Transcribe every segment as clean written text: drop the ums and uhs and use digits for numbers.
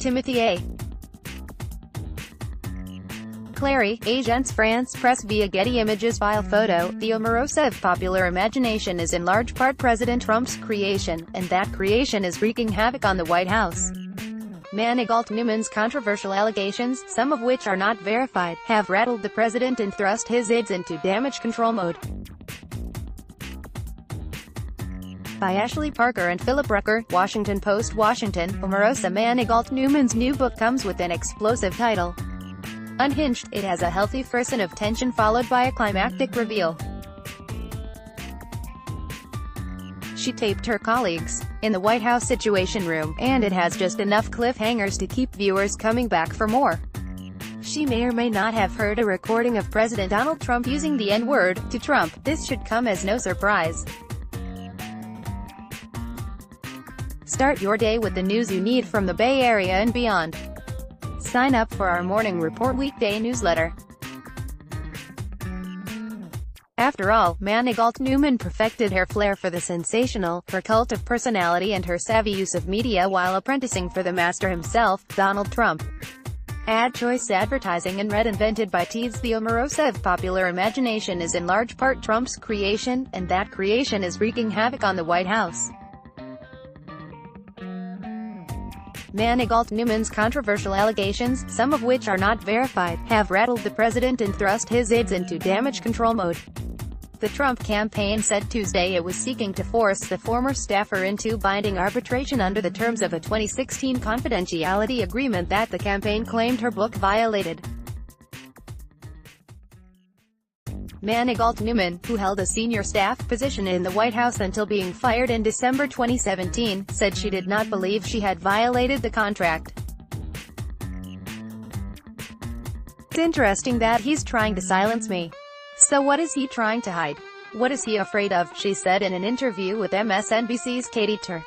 Timothy A. Clary, Agence France Presse via Getty Images file photo. The Omarosa of popular imagination is in large part President Trump's creation, and that creation is wreaking havoc on the White House. Manigault Newman's controversial allegations, some of which are not verified, have rattled the president and thrust his aides into damage control mode. By Ashley Parker and Philip Rucker, Washington Post, Washington. Omarosa Manigault Newman's new book comes with an explosive title. Unhinged, it has a healthy frisson of tension followed by a climactic reveal. She taped her colleagues in the White House Situation Room, and it has just enough cliffhangers to keep viewers coming back for more. She may or may not have heard a recording of President Donald Trump using the N-word to Trump. This should come as no surprise. Start your day with the news you need from the Bay Area and beyond. Sign up for our Morning Report weekday newsletter. After all, Manigault Newman perfected her flair for the sensational, her cult of personality and her savvy use of media while apprenticing for the master himself, Donald Trump. Ad choice advertising and read invented by Teeds. The Omarosa of popular imagination is in large part Trump's creation, and that creation is wreaking havoc on the White House. Manigault Newman's controversial allegations, some of which are not verified, have rattled the president and thrust his aides into damage control mode. The Trump campaign said Tuesday it was seeking to force the former staffer into binding arbitration under the terms of a 2016 confidentiality agreement that the campaign claimed her book violated. Manigault Newman, who held a senior staff position in the White House until being fired in December 2017, said she did not believe she had violated the contract. "It's interesting that he's trying to silence me. So what is he trying to hide? What is he afraid of?" she said in an interview with MSNBC's Katie Tur.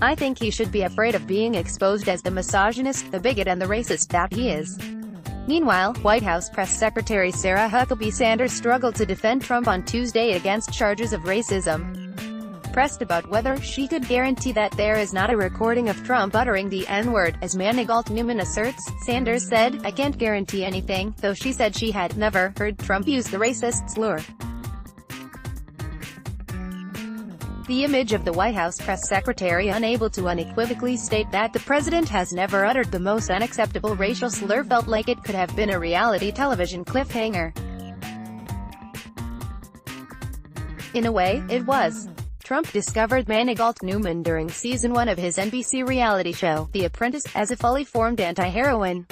"I think he should be afraid of being exposed as the misogynist, the bigot and the racist that he is." Meanwhile, White House Press Secretary Sarah Huckabee Sanders struggled to defend Trump on Tuesday against charges of racism. Pressed about whether she could guarantee that there is not a recording of Trump uttering the N-word, as Manigault Newman asserts, Sanders said, "I can't guarantee anything," though she said she had never heard Trump use the racist slur. The image of the White House press secretary unable to unequivocally state that the president has never uttered the most unacceptable racial slur felt like it could have been a reality television cliffhanger. In a way, it was. Trump discovered Manigault Newman during Season 1 of his NBC reality show, The Apprentice, as a fully formed anti-heroine.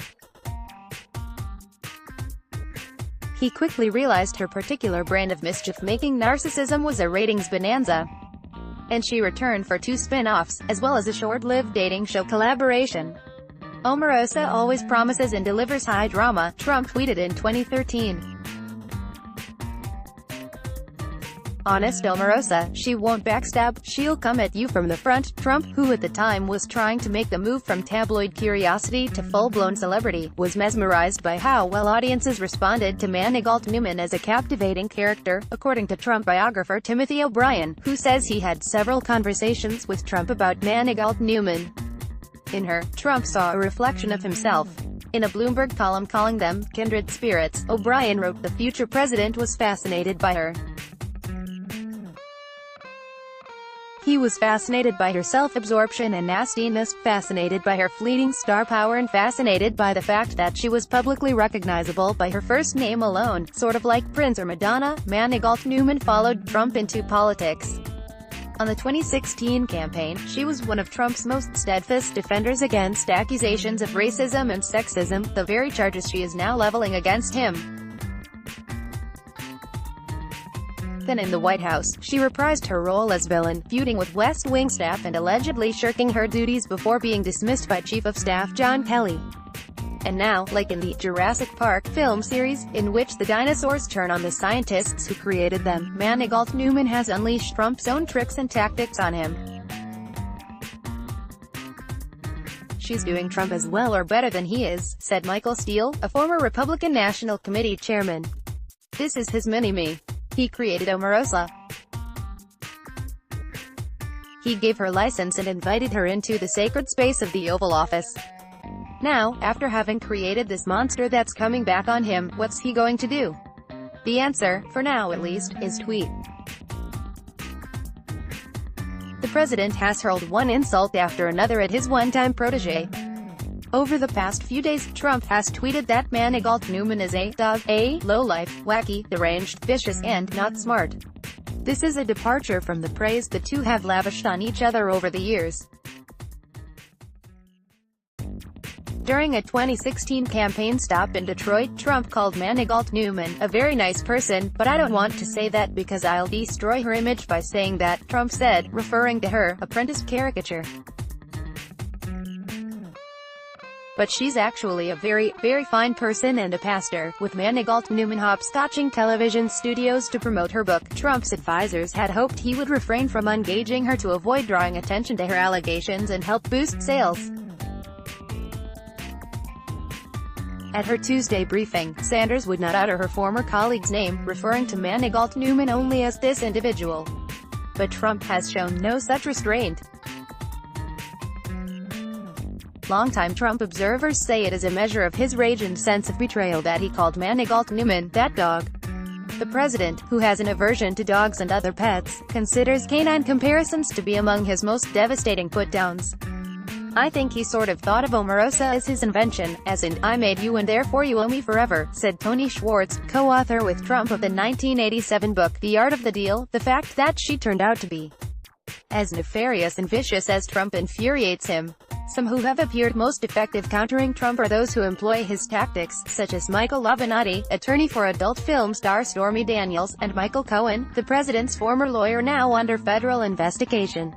He quickly realized her particular brand of mischief-making narcissism was a ratings bonanza, and she returned for 2 spin-offs, as well as a short-lived dating show collaboration. "Omarosa always promises and delivers high drama," Trump tweeted in 2013. "Honest Omarosa, she won't backstab, she'll come at you from the front." Trump, who at the time was trying to make the move from tabloid curiosity to full-blown celebrity, was mesmerized by how well audiences responded to Manigault Newman as a captivating character, according to Trump biographer Timothy O'Brien, who says he had several conversations with Trump about Manigault Newman. In her, Trump saw a reflection of himself. In a Bloomberg column calling them kindred spirits, O'Brien wrote the future president was fascinated by her. He was fascinated by her self-absorption and nastiness, fascinated by her fleeting star power and fascinated by the fact that she was publicly recognizable by her first name alone, sort of like Prince or Madonna. Manigault Newman followed Trump into politics. On the 2016 campaign, she was one of Trump's most steadfast defenders against accusations of racism and sexism, the very charges she is now leveling against him. Then in the White House, she reprised her role as villain, feuding with West Wing staff and allegedly shirking her duties before being dismissed by Chief of Staff John Kelly. And now, like in the Jurassic Park film series, in which the dinosaurs turn on the scientists who created them, Manigault Newman has unleashed Trump's own tricks and tactics on him. "She's doing Trump as well or better than he is," said Michael Steele, a former Republican National Committee chairman. "This is his mini-me. He created Omarosa. He gave her license and invited her into the sacred space of the Oval Office. Now, after having created this monster that's coming back on him, what's he going to do? The answer, for now at least, is tweet. The president has hurled one insult after another at his one-time protege. Over the past few days, Trump has tweeted that Manigault Newman is a dog, a lowlife, wacky, deranged, vicious, and not smart. This is a departure from the praise the two have lavished on each other over the years. During a 2016 campaign stop in Detroit, Trump called Manigault Newman a very nice person, but I don't want to say that because I'll destroy her image by saying that, Trump said, referring to her Apprentice caricature. But she's actually a very, very fine person and a pastor. With Manigault Newman hopscotching television studios to promote her book, Trump's advisors had hoped he would refrain from engaging her to avoid drawing attention to her allegations and help boost sales. At her Tuesday briefing, Sanders would not utter her former colleague's name, referring to Manigault Newman only as this individual. But Trump has shown no such restraint. Longtime Trump observers say it is a measure of his rage and sense of betrayal that he called Manigault Newman that dog. The president, who has an aversion to dogs and other pets, considers canine comparisons to be among his most devastating put-downs. I think he sort of thought of Omarosa as his invention, as in, I made you and therefore you owe me forever, said Tony Schwartz, co-author with Trump of the 1987 book, The Art of the Deal. The fact that she turned out to be as nefarious and vicious as Trump infuriates him. Some who have appeared most effective countering Trump are those who employ his tactics, such as Michael Avenatti, attorney for adult film star Stormy Daniels, and Michael Cohen, the president's former lawyer now under federal investigation.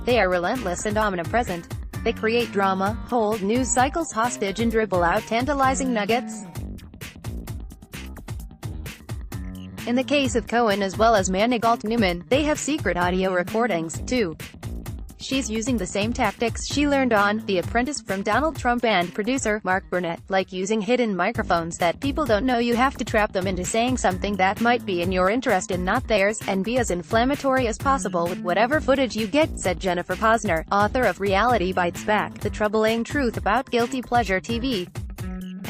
They are relentless and omnipresent. They create drama, hold news cycles hostage and dribble out tantalizing nuggets. In the case of Cohen as well as Manigault Newman, they have secret audio recordings, too. She's using the same tactics she learned on The Apprentice from Donald Trump and producer Mark Burnett, like using hidden microphones that people don't know. You have to trap them into saying something that might be in your interest and not theirs, and be as inflammatory as possible with whatever footage you get, said Jennifer Posner, author of Reality Bites Back, The Troubling Truth About Guilty Pleasure TV.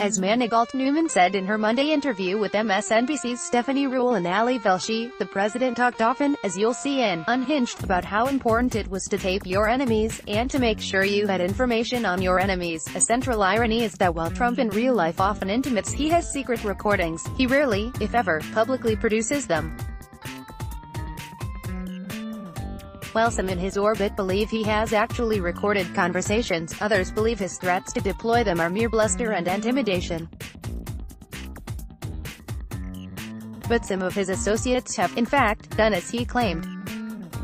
As Manigault Newman said in her Monday interview with MSNBC's Stephanie Ruhle and Ali Velshi, the president talked often, as you'll see in Unhinged, about how important it was to tape your enemies, and to make sure you had information on your enemies. A central irony is that while Trump in real life often intimates he has secret recordings, he rarely, if ever, publicly produces them. While some in his orbit believe he has actually recorded conversations, others believe his threats to deploy them are mere bluster and intimidation. But some of his associates have, in fact, done as he claimed.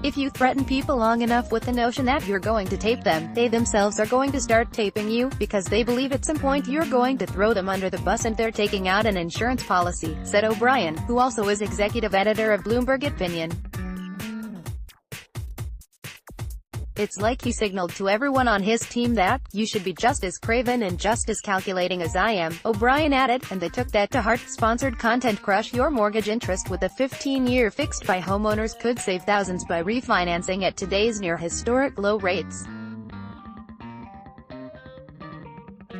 If you threaten people long enough with the notion that you're going to tape them, they themselves are going to start taping you, because they believe at some point you're going to throw them under the bus and they're taking out an insurance policy, said O'Brien, who also is executive editor of Bloomberg Opinion. It's like he signaled to everyone on his team that, you should be just as craven and just as calculating as I am, O'Brien added, and they took that to heart. Sponsored content. Crush your mortgage interest with a 15-year fixed by homeowners could save thousands by refinancing at today's near-historic low rates.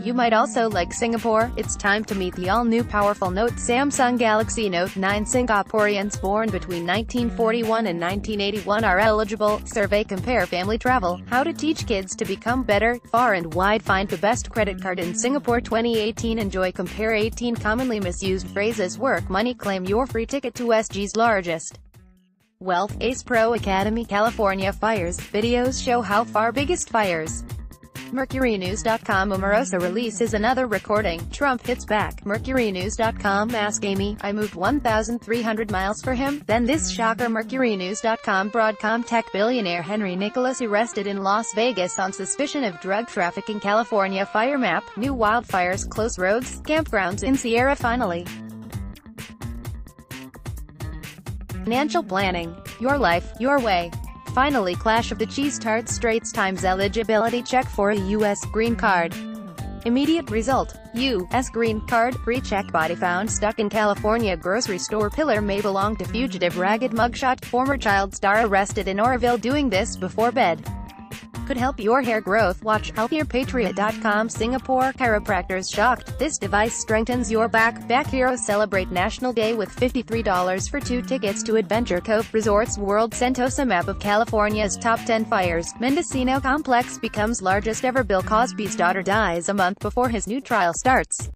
You might also like Singapore. It's time to meet the all-new powerful Note. Samsung Galaxy Note 9. Singaporeans born between 1941 and 1981 are eligible. Survey. Compare family travel. How to teach kids to become better. Far and wide. Find the best credit card in Singapore 2018. Enjoy. Compare 18 commonly misused phrases. Work. Money. Claim your free ticket to SG's largest wealth. Ace Pro Academy. California fires. Videos show how far. Biggest fires. MercuryNews.com. Omarosa releases another recording. Trump hits back. MercuryNews.com. Ask Amy, I moved 1,300 miles for him. Then this shocker. MercuryNews.com. Broadcom tech billionaire Henry Nicholas arrested in Las Vegas on suspicion of drug trafficking. California fire map. New wildfires. Close roads. Campgrounds in Sierra. Finally. Financial planning. Your life, your way. Finally. Clash of the Cheese Tarts. Straits Times eligibility check for a U.S. green card. Immediate result. U.S. green card, pre-check body found stuck in California grocery store pillar may belong to fugitive ragged mugshot, former child star arrested in Oroville doing this before bed. Could help your hair growth. Watch healthierpatriot.com. Singapore chiropractors shocked. This device strengthens your back. Back heroes celebrate National Day with $53 for 2 tickets to Adventure Cove Resorts World. Sentosa map of California's top 10 fires. Mendocino complex becomes largest ever. Bill Cosby's daughter dies a month before his new trial starts.